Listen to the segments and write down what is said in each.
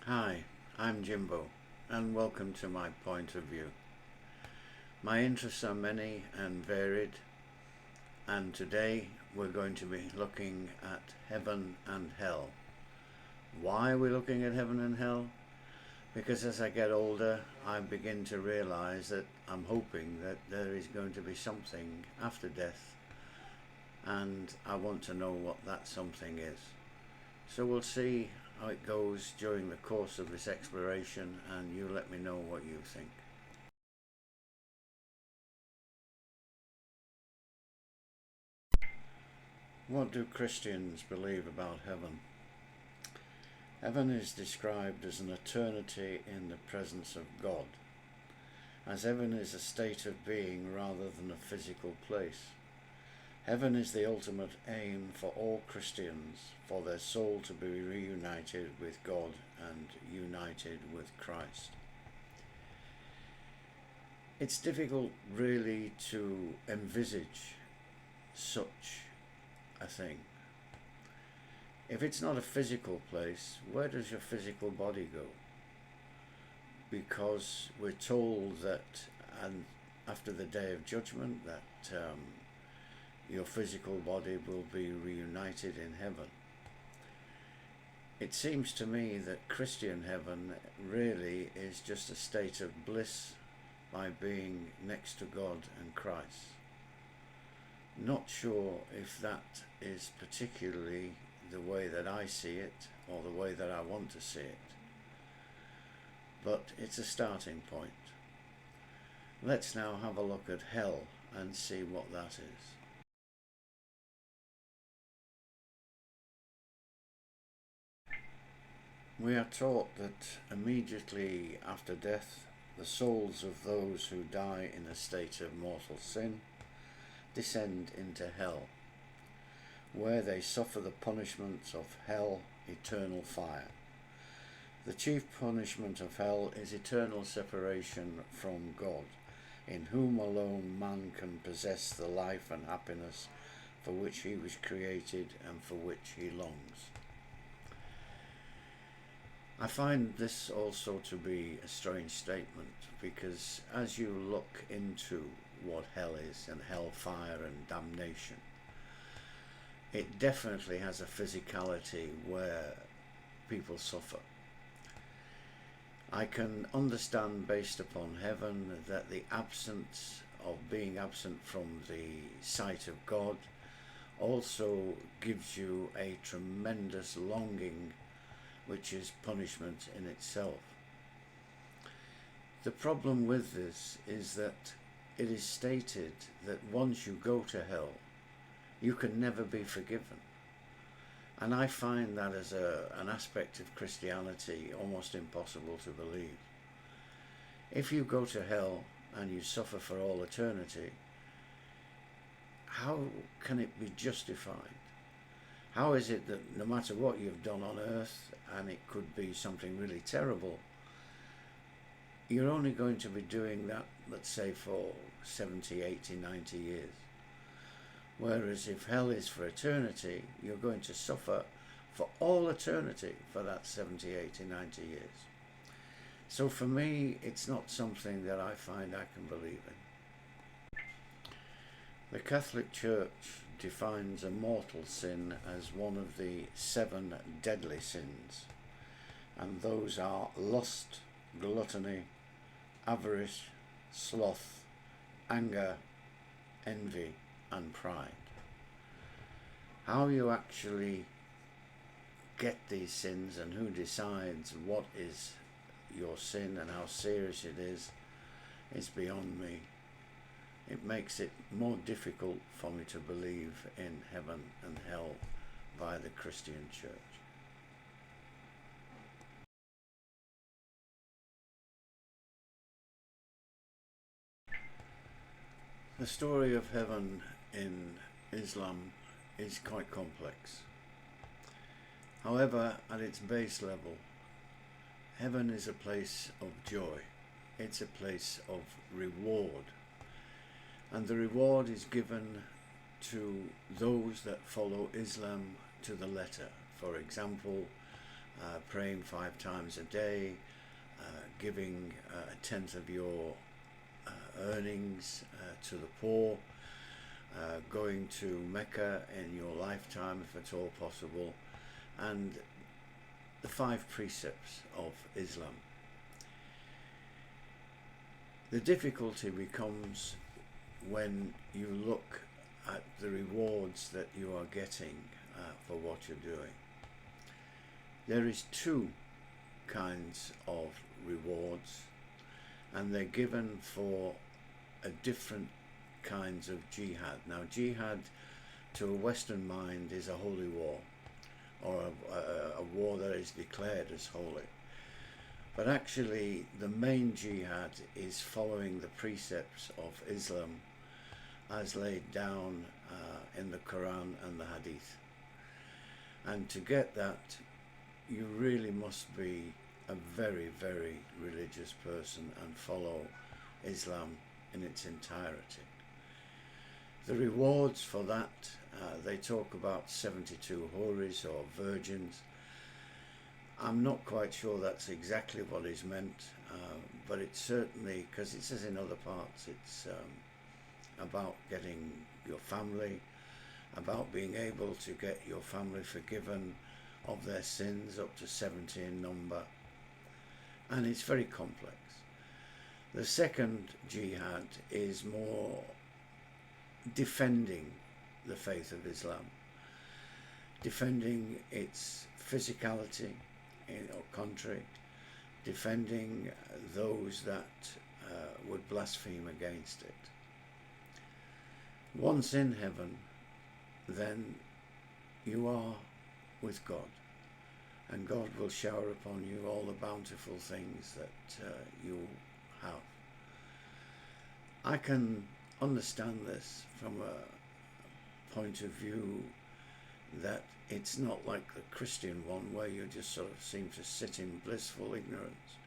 Hi, I'm Jimbo, and welcome to my point of view. My interests are many and varied, and today we're going to be looking at heaven and hell. Why are we looking at heaven and hell? Because as I get older, I begin to realize that I'm hoping that there is going to be something after death, and I want to know what that something is. So we'll see how it goes during the course of this exploration, and you let me know what you think. What do Christians believe about heaven? Heaven is described as an eternity in the presence of God, as heaven is a state of being rather than a physical place. Heaven is the ultimate aim for all Christians, for their soul to be reunited with God and united with Christ. It's difficult really to envisage such a thing. If it's not a physical place, where does your physical body go? Because we're told that, and after the day of judgment, that your physical body will be reunited in heaven. It seems to me that Christian heaven really is just a state of bliss by being next to God and Christ. Not sure if that is particularly the way that I see it or the way that I want to see it, but it's a starting point. Let's now have a look at hell and see what that is. We are taught that immediately after death, the souls of those who die in a state of mortal sin descend into hell, where they suffer the punishments of hell, eternal fire. The chief punishment of hell is eternal separation from God, in whom alone man can possess the life and happiness for which he was created and for which he longs. I find this also to be a strange statement, because as you look into what hell is and hellfire and damnation, it definitely has a physicality where people suffer. I can understand, based upon heaven, that the absence of being absent from the sight of God also gives you a tremendous longing, which is punishment in itself. The problem with this is that it is stated that once you go to hell, you can never be forgiven. And I find that as an aspect of Christianity almost impossible to believe. If you go to hell and you suffer for all eternity, how can it be justified? How is it that no matter what you've done on earth, and it could be something really terrible, you're only going to be doing that, let's say, for 70, 80, 90 years? Whereas if hell is for eternity, you're going to suffer for all eternity for that 70, 80, 90 years. So for me, it's not something that I find I can believe in. The Catholic Church defines a mortal sin as one of the 7 deadly sins, and those are lust, gluttony, avarice, sloth, anger, envy, and pride. How you actually get these sins and who decides what is your sin and how serious it is beyond me. It makes it more difficult for me to believe in heaven and hell via the Christian Church. The story of heaven in Islam is quite complex. However, at its base level, heaven is a place of joy. It's a place of reward. And the reward is given to those that follow Islam to the letter. For example, praying 5 times a day, giving a tenth of your earnings to the poor, going to Mecca in your lifetime if at all possible, and the 5 precepts of Islam. The difficulty becomes when you look at the rewards that you are getting for what you're doing. There is 2 kinds of rewards, and they're given for a different kinds of jihad. Now, jihad to a Western mind is a holy war, or a war that is declared as holy. But actually the main jihad is following the precepts of Islam as laid down in the Quran and the Hadith. And to get that, you really must be a very, very religious person and follow Islam in its entirety. The rewards for that, they talk about 72 houris or virgins. I'm not quite sure that's exactly what is meant, but it's certainly, because it says in other parts, it's about getting your family, about being able to get your family forgiven of their sins, up to 70 in number, and it's very complex. The second jihad is more defending the faith of Islam, defending its physicality in our country, defending those that would blaspheme against it. Once in heaven, then you are with God, and God will shower upon you all the bountiful things that you have. I can understand this from a point of view that it's not like the Christian one where you just sort of seem to sit in blissful ignorance,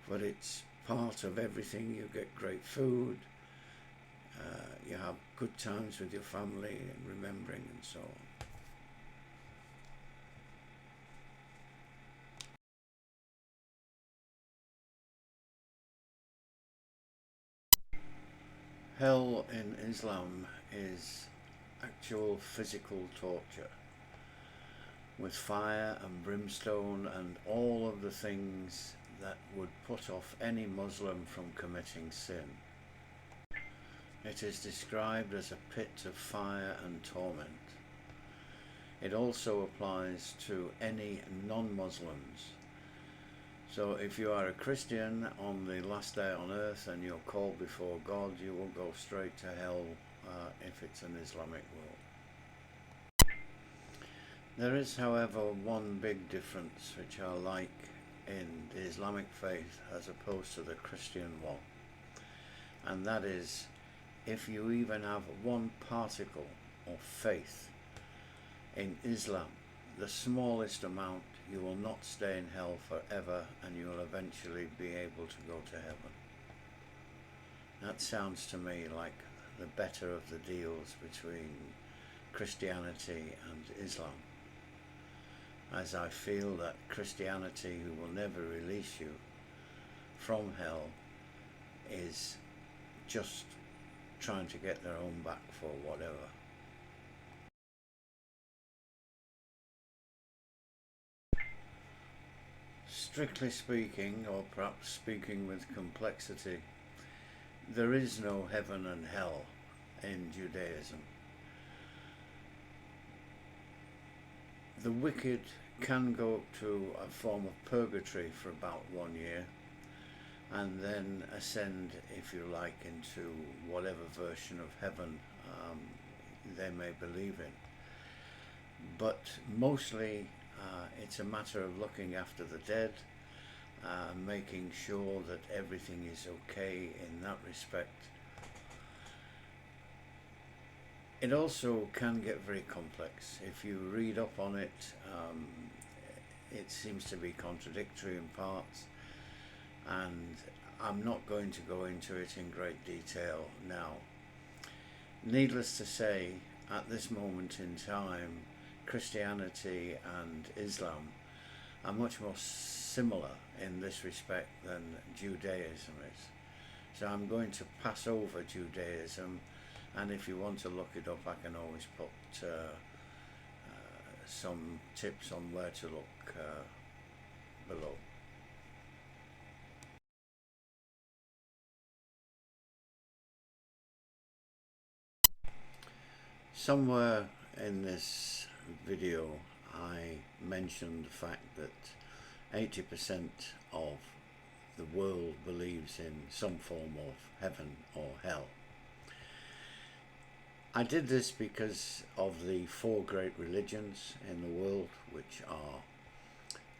but it's part of everything. You get great food, you have good times with your family and remembering and so on. Hell in Islam is actual physical torture with fire and brimstone and all of the things that would put off any Muslim from committing sin. It is described as a pit of fire and torment. It also applies to any non-Muslims. So if you are a Christian on the last day on earth and you're called before God, you will go straight to hell if it's an Islamic world. There is, however, one big difference which I like in the Islamic faith as opposed to the Christian one, and that is, if you even have one particle of faith in Islam, the smallest amount, you will not stay in hell forever, and you will eventually be able to go to heaven. That sounds to me like the better of the deals between Christianity and Islam, as I feel that Christianity, who will never release you from hell, is just trying to get their own back for whatever. Strictly speaking, or perhaps speaking with complexity, there is no heaven and hell in Judaism. The wicked can go to a form of purgatory for about 1 year and then ascend, if you like, into whatever version of heaven they may believe in. But mostly it's a matter of looking after the dead, making sure that everything is okay in that respect. It also can get very complex. If you read up on it, it seems to be contradictory in parts, and I'm not going to go into it in great detail now. Needless to say, at this moment in time, Christianity and Islam are much more similar in this respect than Judaism is. So I'm going to pass over Judaism, and if you want to look it up, I can always put some tips on where to look below. Somewhere in this video I mentioned the fact that 80% of the world believes in some form of heaven or hell. I did this because of the four great religions in the world, which are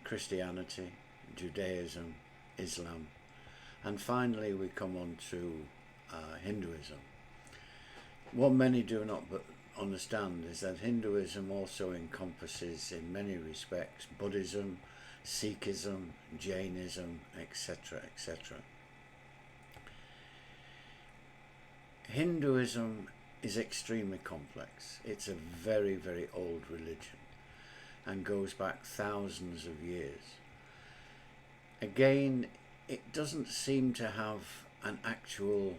Christianity, Judaism, Islam, and finally we come on to Hinduism. What many do not understand is that Hinduism also encompasses in many respects Buddhism, Sikhism, Jainism, etc., etc. Hinduism is extremely complex. It's a very, very old religion and goes back thousands of years. Again, it doesn't seem to have an actual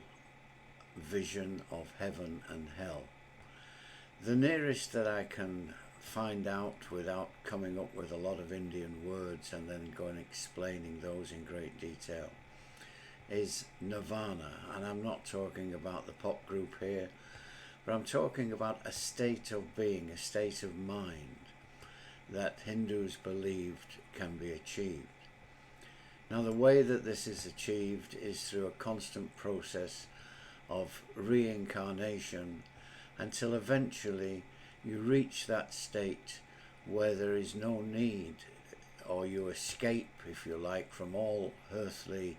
vision of heaven and hell. The nearest that I can find out without coming up with a lot of Indian words and then going explaining those in great detail is nirvana. And I'm not talking about the pop group here, but I'm talking about a state of being, a state of mind that Hindus believed can be achieved. Now, the way that this is achieved is through a constant process of reincarnation until eventually you reach that state where there is no need, or you escape, if you like, from all earthly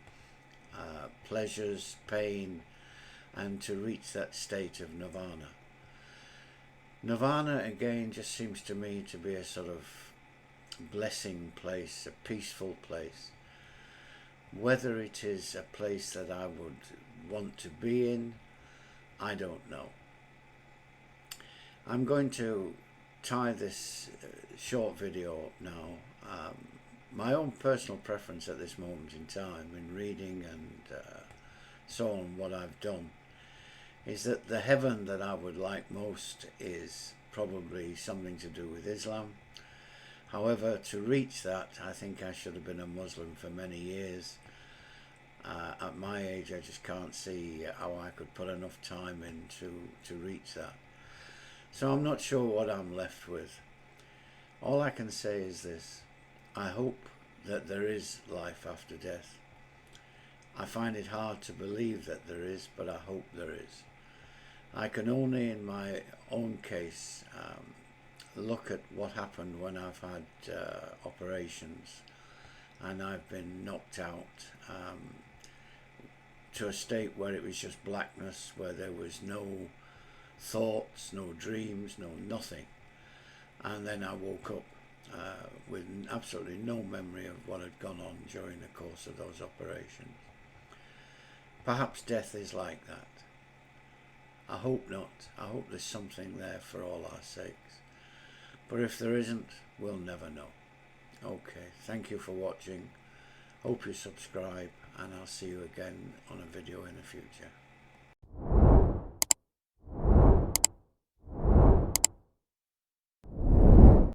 pleasures, pain, and to reach that state of nirvana. Nirvana, again, just seems to me to be a sort of blessing place, a peaceful place. Whether it is a place that I would want to be in, I don't know. I'm going to tie this short video now. My own personal preference at this moment in time in reading and so on, what I've done, is that the heaven that I would like most is probably something to do with Islam. However, to reach that, I think I should have been a Muslim for many years. At my age, I just can't see how I could put enough time in to reach that. So I'm not sure what I'm left with. All I can say is this: I hope that there is life after death. I find it hard to believe that there is, but I hope there is. I can only, in my own case, look at what happened when I've had operations and I've been knocked out to a state where it was just blackness, where there was no thoughts, no dreams, no nothing. And then I woke up with absolutely no memory of what had gone on during the course of those operations. Perhaps death is like that. I hope not. I hope there's something there for all our sakes. But if there isn't, we'll never know. Okay, thank you for watching. Hope you subscribe, and I'll see you again on a video in the future.